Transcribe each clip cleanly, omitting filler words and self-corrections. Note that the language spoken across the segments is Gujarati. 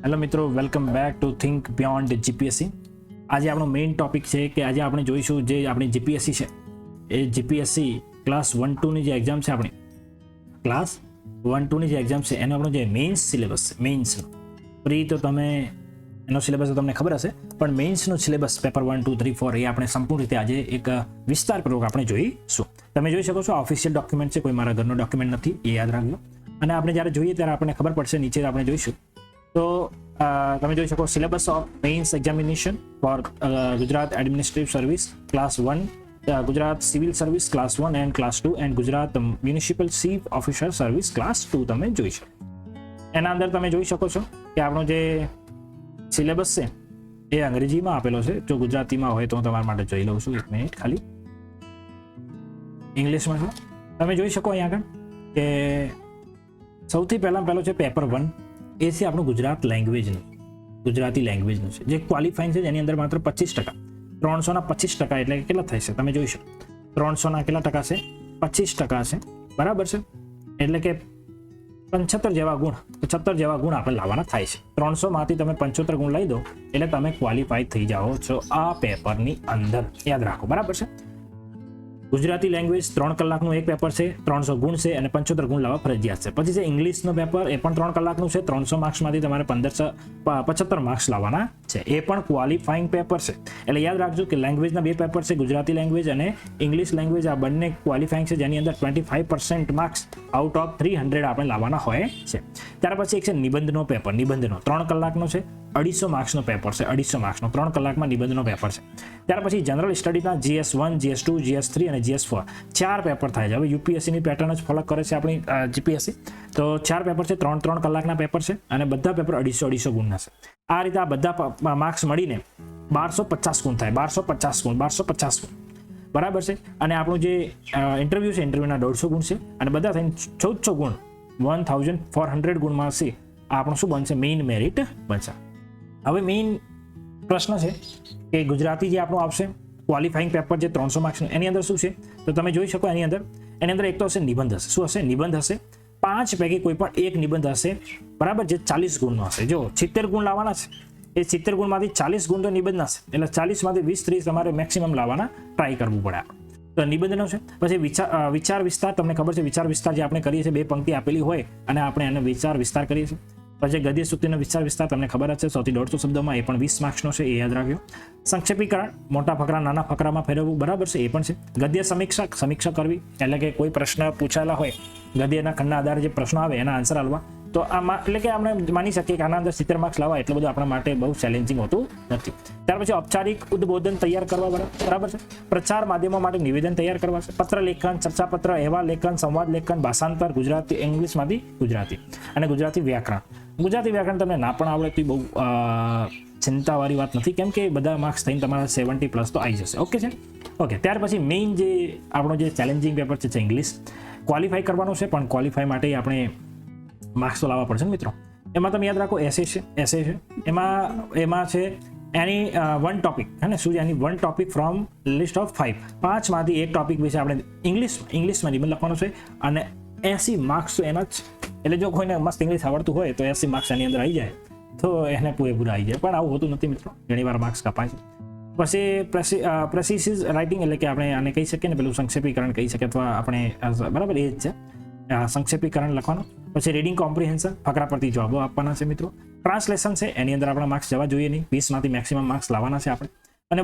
હેલો મિત્રો, welcome back to think beyond GPSC. આજે આપણો મેઇન ટોપિક છે કે આજે આપણે જોઈશું જે આપણી જીપીએસસી છે એ જીપીએસસી ક્લાસ 1-2ની જે એક્ઝામ છે આપણી ક્લાસ 1-2ની જે એક્ઝામ છે એનો આપણો જે મેઇન્સ સિલેબસ છે મેઇન્સનો પ્રી તો તમે એનો સિલેબસ તો તમને ખબર હશે, પણ મેઇન્સનો સિલેબસ પેપર 1, 2, 3, 4 એ આપણે સંપૂર્ણ રીતે આજે એક વિસ્તારપૂર્વક આપણે જોઈશું. તમે જોઈ શકો છો આ ઓફિશિયલ ડોક્યુમેન્ટ છે, કોઈ મારા ઘરનો ડોક્યુમેન્ટ નથી, એ યાદ રાખજો. અને આપણે જ્યારે જોઈએ ત્યારે આપણને ખબર પડશે, નીચે આપણે જોઈશું તો તમે જોઈ શકો syllabus of mains examination for Gujarat administrative service class 1, Gujarat civil service class 1 and class 2 and Gujarat municipal chief officer service class 2 તમે જોઈ શકો. એના અંદર તમે જોઈ શકો છો કે આપણો જે સિલેબસ છે એ અંગ્રેજીમાં આપેલો છે. જો ગુજરાતીમાં હોય તો હું તમારા માટે જોઈ લઉં છું, એક મિનિટ ખાલી. ઇંગ્લિશમાં છે તમે જોઈ શકો અહીંયા આગળ કે સૌથી પહેલો છે પેપર 1. એ છે આપણું ગુજરાત લેંગ્વેજનું, ગુજરાતી લેંગ્વેજનું છે જે ક્વોલિફાઈંગ છે, જેની અંદર માત્ર 25%, 300ના 25% એટલે કેટલા થાય છે તમે જોઈ શકો. 300ના કેટલા ટકા છે? 25% છે, બરાબર છે. એટલે કે 75 જેવા ગુણ આપણે લાવવાના થાય છે. 300માંથી તમે 75 ગુણ લઈ દો એટલે તમે ક્વોલિફાઈ થઈ જાઓ છો આ પેપરની અંદર, યાદ રાખો, બરાબર છે. ગુજરાતી લેંગ્વેજ 3 કલાકનું એક પેપર છે, 300 ગુણ છે અને 75 ગુણ લાવવા ફરજિયાત છે. પછી છે ઇંગ્લિશનો પેપર, એ પણ 3 કલાકનું છે, 300 માર્ક્સમાંથી તમારે 75 માર્ક્સ લાવવાના છે. એ પણ ક્વોલિફાઈંગ પેપર છે. એટલે યાદ રાખજો કે લેંગ્વેજના 2 પેપર છે, ગુજરાતી લેંગ્વેજ અને ઇંગ્લિશ લેંગ્વેજ. આ બંને ક્વોલિફાઈંગ છે, જેની અંદર 25% માર્ક્સ આઉટ ઓફ 300 આપણે લાવવાના હોય છે. ત્યાર પછી એક છે નિબંધનો પેપર. નિબંધનો 3 કલાકનો છે, 250 માર્ક્સનો પેપર છે, 250 માર્ક્સનો 3 કલાકમાં નિબંધનો પેપર છે. ત્યાર પછી જનરલ સ્ટડીના GS1, GS2, GS3 અને GS4 4 પેપર થાય છે. હવે યુપીએસસીની પેટર્ન જ ફોલો કરે છે આપણી જીપીએસસી. તો 4 પેપર છે, 3 કલાકના પેપર છે અને બધા પેપર 250 ગુણના છે. આ રીતે આ બધા માર્ક્સ મળીને 1250 ગુણ થાય. 1250 ગુણ, બરાબર છે. અને આપણું જે ઇન્ટરવ્યૂ છે, ઇન્ટરવ્યૂના 150 ગુણ છે અને બધા થઈને 1400 ગુણ, 1400 ગુણમાં છે આપણું શું બનશે? મેઇન મેરિટ બનશે. હવે મેઇન પ્રશ્ન છે કે ગુજરાતી જે આપણું આવશે ક્વોલિફાઈંગ પેપર જે 300 માર્ક્સનું, એની અંદર શું છે તો તમે જોઈ શકો એની અંદર એક તો હશે નિબંધ હશે. શું હશે? નિબંધ હશે. 5 પૈકી કોઈ પણ એક નિબંધ હશે, બરાબર, જે 40 ગુણનો હશે. જો 70 ગુણ લાવવાના છે, એ 70 ગુણમાંથી 40 ગુણ તો નિબંધના છે, એટલે 40માંથી 20-30 તમારે મેક્સિમમ લાવવાના ટ્રાય કરવું પડે આપણે. તો નિબંધનો છે. પછી વિચાર વિસ્તાર, તમને ખબર છે વિચાર વિસ્તાર જે આપણે કરીએ છીએ, 2 પંક્તિ આપેલી હોય અને આપણે એને વિચાર વિસ્તાર કરીએ છીએ. પછી ગદ્ય સૂક્તિનો વિચાર વિસ્તાર તમને ખબર જ છે, 100 થી 150 શબ્દોમાં, એ પણ 20 માર્ક્સનો છે, એ યાદ રાખજો. સંક્ષેપીકરણ, મોટા ફકરા નાના ફકરામાં ફેરવવું, બરાબર છે, એ પણ છે. ગદ્ય સમીક્ષા કરવી, એટલે કે કોઈ પ્રશ્ન પૂછાયેલા હોય, ગદ્યના ખંડના આધારે જે પ્રશ્નો આવે એના આન્સર આપવા. તો આમાં એટલે કે આપણે માની શકીએ કે આના અંદર 70 માર્ક્સ લાવવા એટલું બધું આપણા માટે બહુ ચેલેન્જિંગ હોતું નથી. ત્યાર પછી ઔપચારિક ઉદ્બોધન તૈયાર કરવા, બરાબર છે. પ્રચાર માધ્યમો માટે નિવેદન તૈયાર કરવા છે. પત્ર લેખન, ચર્ચાપત્ર, અહેવાલ લેખન, સંવાદ લેખન, ભાષાંતર, ગુજરાતી ઇંગ્લિશમાંથી ગુજરાતી અને ગુજરાતી વ્યાકરણ. ગુજરાતી વ્યાકરણ તમને ના પણ આવડે તો બહુ ચિંતાવાળી વાત નથી, કેમ કે બધા માર્ક્સ થઈને તમારા 70+ તો આવી જશે. ઓકે છે, ઓકે. ત્યાર પછી મેઇન જે આપણો જે ચેલેન્જિંગ પેપર છે ઇંગ્લિશ. ક્વોલિફાઈ કરવાનું છે, પણ ક્વોલિફાઈ માટે આપણે માર્ક્સ તો લાવવા પડશે ને મિત્રો. એમાં તમે યાદ રાખો એસે છે. એમાં છે એની 1 ટોપિક, હે ને, શું એની 1 ટોપિક ફ્રોમ લિસ્ટ ઓફ 5. 5માંથી એક ટોપિક વિશે આપણે ઇંગ્લિશમાં નિબંધ લખવાનો છે અને 80 માર્ક્સ તો એના જ. એટલે જો કોઈને મસ્ત ઇંગ્લિશ આવડતું હોય તો 80 માર્ક્સ એની અંદર આવી જાય તો એને પૂરેપૂરા આવી જાય, પણ આવું હોતું નથી મિત્રો, ઘણીવાર માર્ક્સ કપાય છે. પછી પ્રેસિઝ રાઇટિંગ, એટલે કે આપણે આને કહી શકીએ ને, પેલું સંક્ષેપીકરણ કહી શકીએ, અથવા આપણે, બરાબર, એ જ છે સંક્ષેપીકરણ લખવાનું. પછી રીડિંગ કોમ્પ્રિહેન્શન, ફકરા પરથી જવાબો આપવાના છે મિત્રો. ટ્રાન્સલેશન છે, એની અંદર આપણા માર્ક્સ જવા જોઈએ નહીં, 20માંથી મેક્સિમમ માર્ક્સ લાવવાના છે આપણે. અને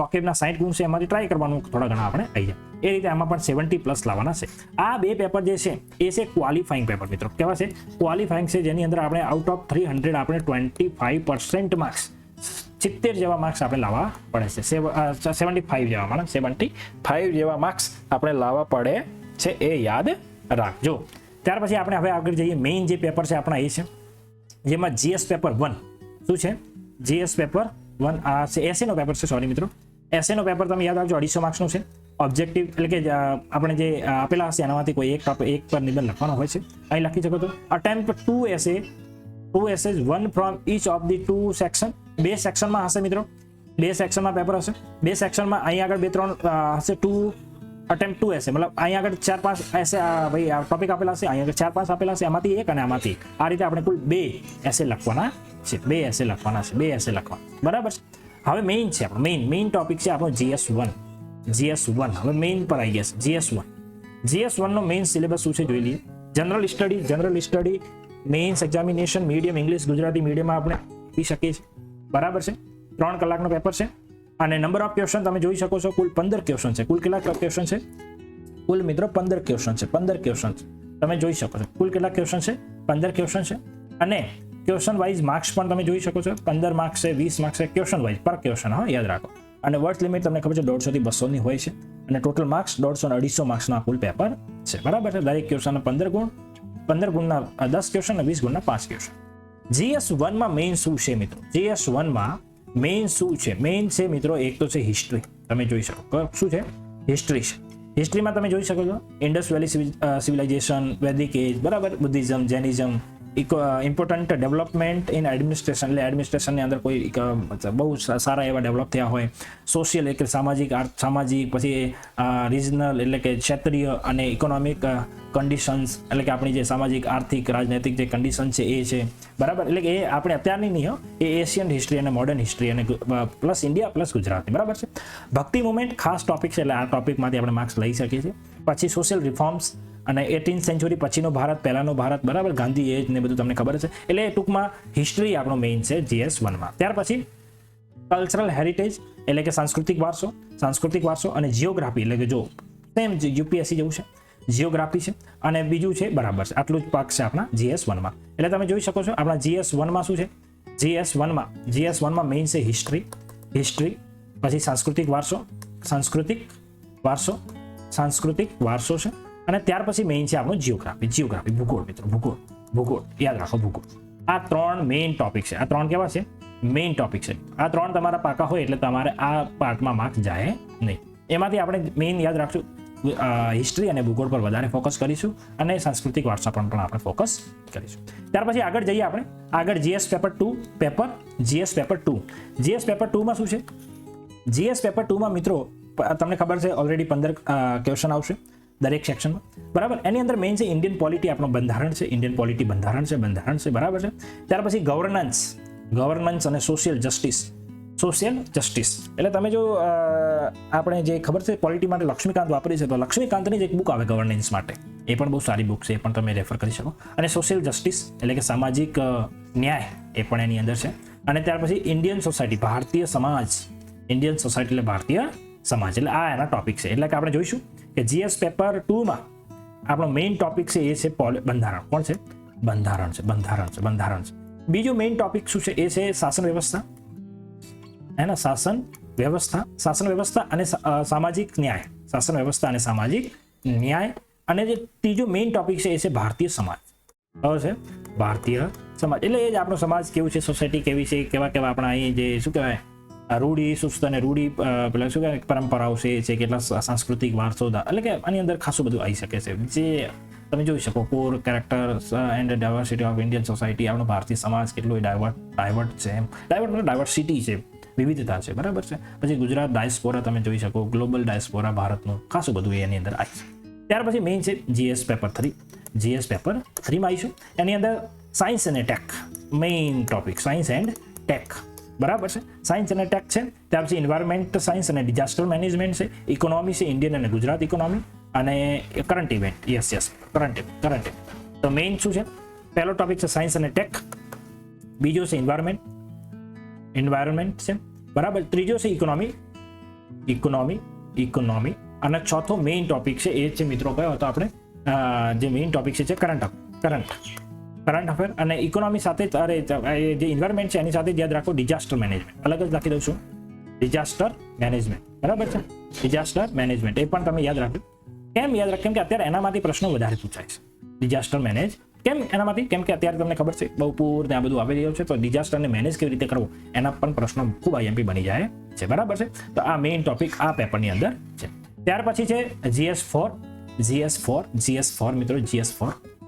વોકેબના 60 ગુણ છે, એમાંથી ટ્રાય કરવાનું થોડા ઘણા આપણે આવી જાય. એ રીતે આમાં પણ 70+ લાવવાના છે. આ 2 પેપર જે છે એ છે ક્વોલિફાઈંગ પેપર મિત્રો. કેવા છે? ક્વોલિફાઈંગ છે, જેની અંદર આપણે આઉટ ઓફ 300 આપણે 25% માર્ક્સ, 70 જેવા માર્ક્સ આપણે લાવવા પડે છે. 75 જેવા માર્ક્સ આપણે લાવવા પડે છે, એ યાદ રાખજો. ત્યાર પછી આપણે હવે આગળ જઈએ. મેઇન જે પેપર છે આપણા એ છે, જેમાં GS પેપર 1 શું છે? GS પેપર 1 આ છે એસેનો પેપર છે, સોરી મિત્રો. એસેનો પેપર તમે યાદ રાખજો, 250 માર્ક્સનું છે. ઓબ્જેક્ટિવ એટલે કે આપણે જે આપેલા હશે એનામાંથી કોઈ એક પર નિબંધ લખવાનો હોય છે. અહીં લખી શકો તો attempt 2 essays 1 from inch of the 2 section. 2 સેક્શનમાં હશે મિત્રો, 2 સેક્શનમાં પેપર હશે. 2 સેક્શનમાં અહીં આગળ 2-3 હશે, 2 અટેમ્પ્ટ 2 એસે, મતલબ અહીંયા આગળ 4-5 એસે ભાઈ આ ટોપિક આપેલા છે, અહીંયા આગળ 4-5 આપેલા છે, આમાંથી એક અને આમાંથી એક. આ રીતે આપણે કુલ 2 એસે લખવાના છે, 2 એસે લખવાના છે, 2 એસે લખવાના, બરાબર છે. હવે મેઇન છે આપણો મેઇન ટોપિક છે આપણો GS1. હવે મેઇન પર આવી ગયા છે GS1 નો મેઇન સિલેબસ શું છે જોઈ લઈએ. General study mains examination medium English Gujarati મીડિયમમાં આપણે આપી શકીએ છીએ, બરાબર છે. 3 કલાકનો પેપર છે અને નંબર ઓફ ક્વેશ્ચન તમે જોઈ શકો છો કુલ 15 ક્વેશ્ચન છે. કુલ કેટલા ક્વેશ્ચન છે? કુલ મિત્રો 15 ક્વેશ્ચન છે. 15 ક્વેશ્ચન તમે જોઈ શકો છો. કુલ કેટલા ક્વેશ્ચન છે? 15 ક્વેશ્ચન છે. અને ક્વેશ્ચન વાઇઝ માર્ક્સ પણ તમે જોઈ શકો છો. 15 માર્ક્સ છે, 20 માર્ક્સ છે ક્વેશ્ચન વાઇઝ પર ક્વેશ્ચન, હા યાદ રાખો. અને વર્ડ લિમિટ તમને ખબર છે 150 થી 200 ની હોય છે અને ટોટલ માર્ક્સ 150 અને 250 માર્ક્સના કુલ પેપર છે, બરાબર છે. દરેક ક્વેશ્ચનના 15 ગુણ, 15 ગુણના 10 ક્વેશ્ચન અને 20 ગુણના 5 ક્વેશ્ચન. GS1 માં મેઇન શું છે મિત્રો? GS1 માં મેઇન શું છે? મેઇન છે મિત્રો એક તો છે હિસ્ટ્રી. તમે જોઈ શકો શું છે? હિસ્ટ્રી છે. હિસ્ટ્રીમાં તમે જોઈ શકો છો ઇન્ડસ વેલી સિવિલાઇઝેશન, વૈદિક એજ, બરાબર, Buddhism, Jainism, important development in administration, એટલે એડમિનિસ્ટ્રેશનની અંદર કોઈ બહુ સારા એવા ડેવલપ થયા હોય. સોશિયલ એટલે સામાજિક, પછી રિજનલ એટલે કે ક્ષેત્રીય અને ઇકોનોમિક કન્ડિશન્સ એટલે કે આપણી જે સામાજિક આર્થિક રાજનૈતિક જે કન્ડિશન છે એ છે, બરાબર. એટલે કે એ આપણે અત્યારની નહીં હો, એ એશિયન હિસ્ટ્રી અને મોડર્ન હિસ્ટ્રી અને પ્લસ ઇન્ડિયા પ્લસ ગુજરાતી, બરાબર છે. ભક્તિ મુવમેન્ટ ખાસ ટોપિક છે એટલે આ ટોપિકમાંથી આપણે માર્ક્સ લઈ શકીએ છીએ. પછી સોશિયલ રિફોર્મ્સ અને 18th સેન્ચુરી પછીનો ભારત, પહેલાનો ભારત, બરાબર, ગાંધી એજ ને બધું તમને ખબર છે. એટલે ટૂંકમાં હિસ્ટ્રી આપણો મેઇન છે GS1 માં. ત્યાર પછી કલ્ચરલ હેરિટેજ એટલે કે સાંસ્કૃતિક વારસો અને જિયોગ્રાફી એટલે કે જો સેમ UPSC જેવું છે, જિયોગ્રાફી છે અને બીજું છે, બરાબર છે. આટલું જ પાક છે આપણા GS1 માં. એટલે તમે જોઈ શકો છો આપણા GS1 માં શું છે? GS1 માં મેઇન છે હિસ્ટ્રી, પછી સાંસ્કૃતિક વારસો છે અને ત્યાર પછી મેઇન છે આપણો જિયોગ્રાફી, ભૂગોળ મિત્રો, ભૂગોળ યાદ રાખો, ભૂગોળ. આ 3 મેઇન ટોપિક છે. આ 3 કેવા છે? મેઇન ટોપિક છે. આ 3 તમારા પાકા હોય એટલે તમારે આ પાર્ટમાં માર્ક્સ જાય નહીં. એમાંથી આપણે મેઇન યાદ રાખશું હિસ્ટ્રી અને ભૂગોળ પર વધારે ફોકસ કરીશું અને સાંસ્કૃતિક વારસા પર પણ આપણે ફોકસ કરીશું. ત્યાર પછી આગળ જઈએ આપણે. આગળ GS પેપર 2 માં શું છે? GS પેપર 2 માં મિત્રો તમને ખબર છે ઓલરેડી 15 ક્વેશ્ચન આવશે દરેક સેક્શનમાં, બરાબર. એની અંદર મેઇન છે ઇન્ડિયન પોલિટી, આપણું બંધારણ છે. ઇન્ડિયન પોલિટી બંધારણ છે, બરાબર છે. ત્યાર પછી ગવર્નન્સ અને સોશિયલ જસ્ટિસ. એટલે તમે જો આપણે જે ખબર છે પોલિટી માટે લક્ષ્મીકાંત વાપરી છે, તો લક્ષ્મીકાંતની જ એક બુક આવે ગવર્નન્સ માટે, એ પણ બહુ સારી બુક છે, એ પણ તમે રેફર કરી શકો. અને સોશિયલ જસ્ટિસ એટલે કે સામાજિક ન્યાય, એ પણ એની અંદર છે. અને ત્યાર પછી ઇન્ડિયન સોસાયટી, ભારતીય સમાજ, ઇન્ડિયન સોસાયટી એટલે ભારતીય સમાજ, એટલે આ એના ટોપિક છે. એટલે કે આપણે જોઈશું કે GS પેપર 2 માં આપણો મેઇન ટોપિક છે એ છે બંધારણ. કોણ છે? બંધારણ છે. બીજો મેઇન ટોપિક શું છે? એ છે શાસન વ્યવસ્થા, હે ને? શાસન વ્યવસ્થા અને સામાજિક ન્યાય. અને જે ત્રીજો મેઇન ટોપિક છે એ છે ભારતીય સમાજ. ભારતીય સમાજ એટલે એ જ આપણો સમાજ કેવું છે, સોસાયટી કેવી છે, કેવા આપણા અહીં જે શું કહેવાય રૂઢી સુસ્ત અને પેલા શું કહેવાય પરંપરાઓ છે, કેટલા સાંસ્કૃતિક વારસો, એટલે કે આની અંદર ખાસું બધું આવી શકે છે. જે તમે જોઈ શકો core character and diversity of Indian society, આપણો ભારતીય સમાજ કેટલો ડાયવર્ટ છે, ડાયવર્સિટી છે, વિવિધતા છે, બરાબર છે. પછી ગુજરાત ડાયસ્પોરા તમે જોઈ શકો, ગ્લોબલ ડાયસ્પોરા ભારતનું ખાસું બધું એની અંદર આવી છે. ત્યાર પછી મેઇન છે GS પેપર 3 માં આવીશું. એની અંદર સાયન્સ અને tech main topic, science and tech, બરાબર છે. સાયન્સ અને ટેક છે. ત્યાર પછી એન્વાયરમેન્ટ સાયન્સ અને ડિઝાસ્ટર મેનેજમેન્ટ છે. ઇકોનોમી છે, ઇન્ડિયન અને ગુજરાત ઇકોનોમી, અને કરંટ ઇવેન્ટ. કરંટ તો મેઇન શું છે? પહેલો ટોપિક છે સાયન્સ અને ટેક, બીજો છે એન્વાયરમેન્ટ છે, બરાબર. ત્રીજો છે ઇકોનોમી અને ચોથો મેઇન ટોપિક છે એ છે મિત્રો કયો હતો આપણે? જે મેઇન ટોપિક છે કરંટ અફેર. અને ઇકોનોમી સાથે જે એન્વાયરમેન્ટ છે એની સાથે યાદ રાખો ડિઝાસ્ટર મેનેજમેન્ટ, અલગ જ લખી દઉં છું, ડિઝાસ્ટર મેનેજમેન્ટ, બરાબર છે. ડિઝાસ્ટર મેનેજમેન્ટ એ પણ તમે યાદ રાખો. કેમ યાદ રાખો? કેમ કે અત્યારે એનામાંથી પ્રશ્નો વધારે પૂછાય છે. ડિઝાસ્ટર મેનેજ કેમ એનામાંથી? કેમ કે અત્યારે તમને ખબર છે બહુ પૂર ને આ બધું આવી રહ્યું છે, તો ડિઝાસ્ટરને મેનેજ કેવી રીતે કરવું એના પણ પ્રશ્નો ખૂબ IMP બની જાય છે, બરાબર છે. તો આ મેઇન ટોપિક આ પેપરની અંદર છે. ત્યાર પછી છે GS4 મિત્રો,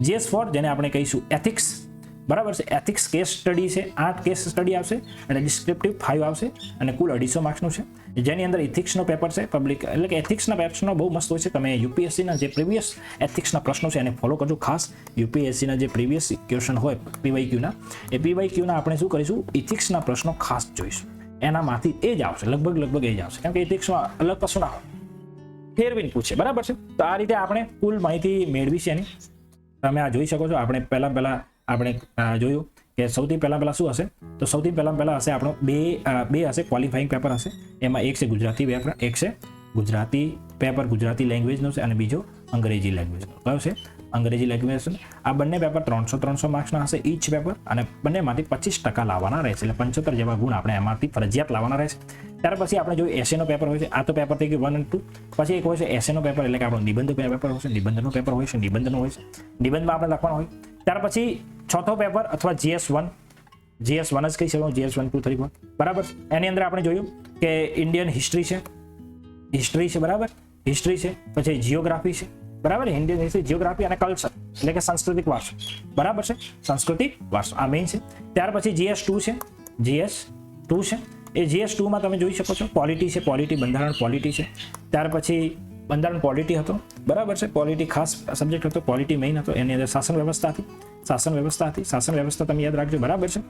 GS4 જેને આપણે કહીશું એથિક્સ, બરાબર છે. એથિક્સ કેસ સ્ટડી છે, 8 કેસ સ્ટડી આવશે અને ડિસ્ક્રિપ્ટિવ 5 આવશે અને કુલ 250 માર્ક્સનું છે. જેની અંદર એથિક્સનો પેપર છે પબ્લિક, એટલે કે એથિક્સના પેપર્સનો બહુ મસ્ત હોય છે. તમે યુપીએસસીના જે પ્રીવિયસ એથિક્સના પ્રશ્નો છે એને ફોલો કરજો ખાસ. યુપીએસસીના જે પ્રીવિયસ ક્વેશ્ચન હોય પીવાયક્યુના, એ પીવાયક્યુના આપણે શું કરીશું, એથિક્સના પ્રશ્નો ખાસ જોઈશું. એનામાંથી એ જ આવશે, લગભગ એ જ આવશે, કેમ કે એથિક્સમાં અલગ કશું ના હોય, ફેરવીને પૂછે. બરાબર છે. તો આ રીતે આપણે કુલ માહિતી મેળવી છે એની. તમે આ જોઈ શકો છો. આપણે પહેલા આપણે જોયું કે સૌથી પહેલા શું હશે, તો સૌથી પહેલા હશે આપણો બે હશે ક્વોલિફાઈંગ પેપર હશે. એમાં એક છે ગુજરાતી પેપર, એક છે ગુજરાતી પેપર ગુજરાતી લેંગ્વેજનો છે અને બીજો અંગ્રેજી લેંગ્વેજનો. કયો છે? અંગ્રેજી લેંગ્વેજ. આ બંને પેપર 300 માર્ક્સના હશે ઈચ પેપર અને બંનેમાંથી 25% લાવવાના રહેશે. એટલે 75 જેવા ગુણ આપણે એમાંથી ફરજિયાત લાવવાના રહેશે. ત્યાર પછી આપણે જોયું એસેનો પેપર હોય છે. આ તો પેપર થઈ ગયું 1 અને 2. પછી એક હોય છે એસેનો પેપર, એટલે કે આપણો નિબંધ પેપર હોય છે. નિબંધનો પેપર હોય છે, નિબંધનો હોય છે, નિબંધમાં આપણે લખવાનું હોય. ત્યાર પછી ચોથો પેપર અથવા GS1 જ કહી શકો, GS1, 2, 3, 4. બરાબર. એની અંદર આપણે જોયું કે ઇન્ડિયન હિસ્ટ્રી છે, બરાબર, હિસ્ટ્રી છે. પછી જીઓગ્રાફી છે, બરાબર, ઇન્ડિયન હિસ્ટ્રી, જીઓગ્રાફી અને કલ્ચર, એટલે કે સાંસ્કૃતિક વારસો. બરાબર છે, સાંસ્કૃતિક વારસો આ મેઇન છે. ત્યાર પછી GS2 છે. એ GS2 માં તમે જોઈ શકો છો પોલિટી છે, પોલિટી બંધારણ પોલિટી છે. ત્યાર પછી બંધારણ પોલિટી હતો, બરાબર છે. પોલિટી ખાસ સબ્જેક્ટ હતો, પોલિટી મેઇન હતો. એની અંદર શાસન વ્યવસ્થા તમે યાદ રાખજો. બરાબર છે.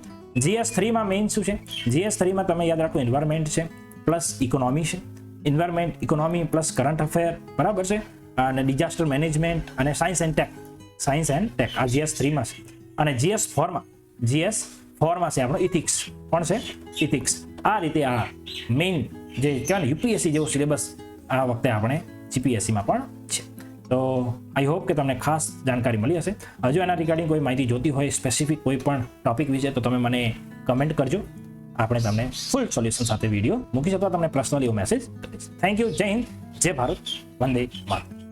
GS3 માં મેઇન શું છે? GS3 માં તમે યાદ રાખો એન્વાયરમેન્ટ છે પ્લસ ઇકોનોમી છે. Environment, economy plus current affair, બરાબર છે, અને ડિઝાસ્ટર મેનેજમેન્ટ અને સાયન્સ એન્ડ ટેક આ GS3 માં છે. અને GS4 માં છે આપણો ઇથિક્સ. કોણ છે? ઇથિક્સ. આ રીતે આ મેઇન જે કહેવાય ને યુપીએસસી જેવો સિલેબસ આ વખતે આપણે જીપીએસસીમાં પણ છે. તો આઈ હોપ કે તમને ખાસ જાણકારી મળી હશે. હજુ એના રિગાર્ડિંગ કોઈ માહિતી જોતી હોય સ્પેસિફિક કોઈ પણ ટોપિક વિશે, તો તમે મને કમેન્ટ કરજો. આપણે તમને ફૂલ સોલ્યુશન સાથે વિડીયો મૂકી શકો. તમને પર્સનલી મેસેજ કરીશ. Thank you. જય હિન્દ, જય ભારત, વંદે માતરમ.